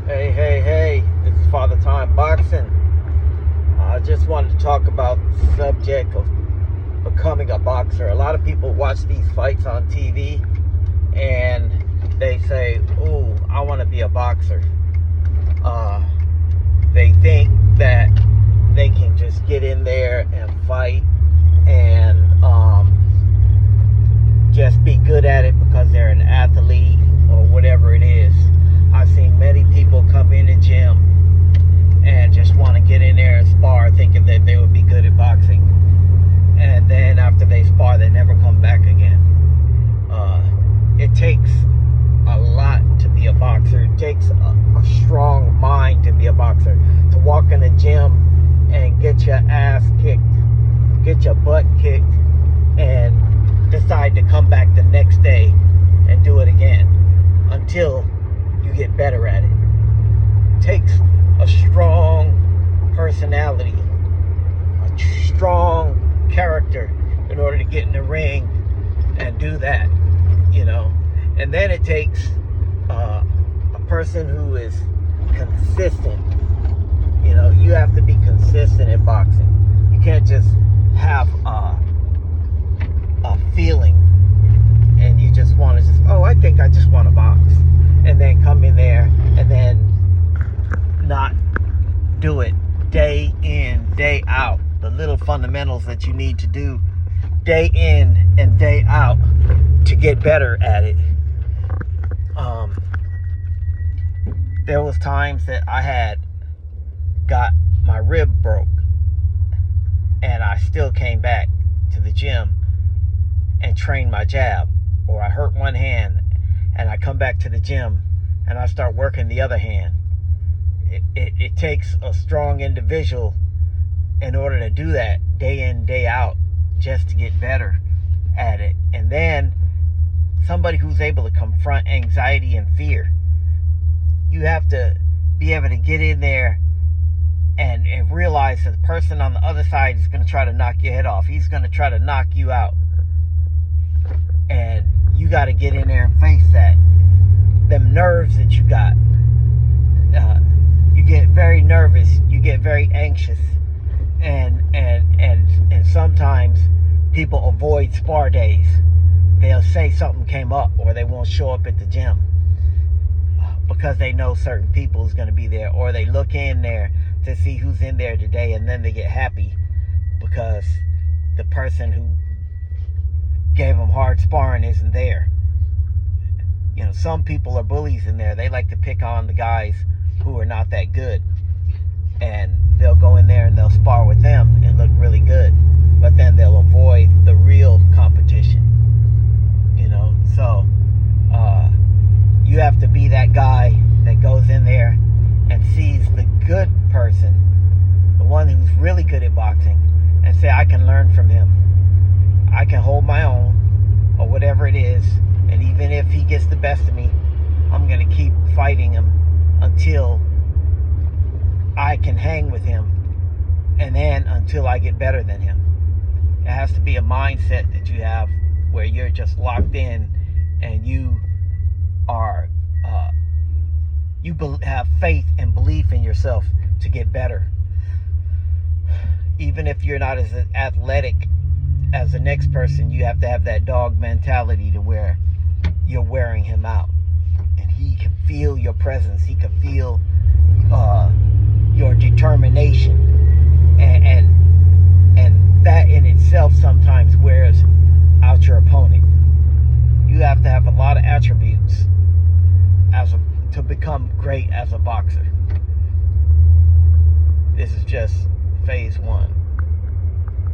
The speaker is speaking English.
Hey, hey, hey, this is Father Time Boxing. I just wanted to talk about the subject of becoming a boxer. A lot of people watch these fights on TV and they say, "Ooh, I want to be a boxer." They think that they can just get in there and fight and just be good at it because they're an athlete or whatever it is. I've seen many people come in the gym and just want to get in there and spar thinking that they would be good at boxing. And then after they spar, they never come back again. It takes a lot to be a boxer. It takes a strong mind to be a boxer. To walk in the gym and get your ass kicked, get your butt kicked, and decide to come back the next day and do it again until you get better at it. It takes a strong personality, a strong character in order to get in the ring and do that, And then it takes a person who is consistent. You have to be consistent in boxing. You can't just have a feeling and you just want to I think I just want to box, and then come in there and then not do it day in, day out. The little fundamentals that you need to do day in and day out to get better at it. There was times that I had got my rib broke and I still came back to the gym and trained my jab, or I hurt one hand and I come back to the gym and I start working the other hand. It takes a strong individual in order to do that day in, day out, just to get better at it. And then somebody who's able to confront anxiety and fear. You have to be able to get in there and realize that the person on the other side is going to try to knock your head off. He's going to try to knock you out. And you got to get in there and face that. Them nerves that you got. You get very nervous. You get very anxious. And sometimes people avoid spar days. They'll say something came up, or they won't show up at the gym because they know certain people is going to be there, or they look in there to see who's in there today, and then they get happy because the person who gave them hard sparring isn't there. Some people are bullies in there. They like to pick on the guys who are not that good, and they'll go in there and they'll spar with them and look really good, but then they'll avoid the real competition. So you have to be that guy that goes in there and sees the good person, the one who's really good at boxing, and say, I can learn from him. I can hold my own, or whatever it is, and even if he gets the best of me, I'm going to keep fighting him until I can hang with him, and then until I get better than him. It has to be a mindset that you have where you're just locked in and you are have faith and belief in yourself to get better. Even if you're not as athletic as the next person, you have to have that dog mentality to where you're wearing him out, and he can feel your presence. He can feel your determination, and that in itself sometimes wears out your opponent. You have to have a lot of attributes to become great as a boxer. This is just phase one.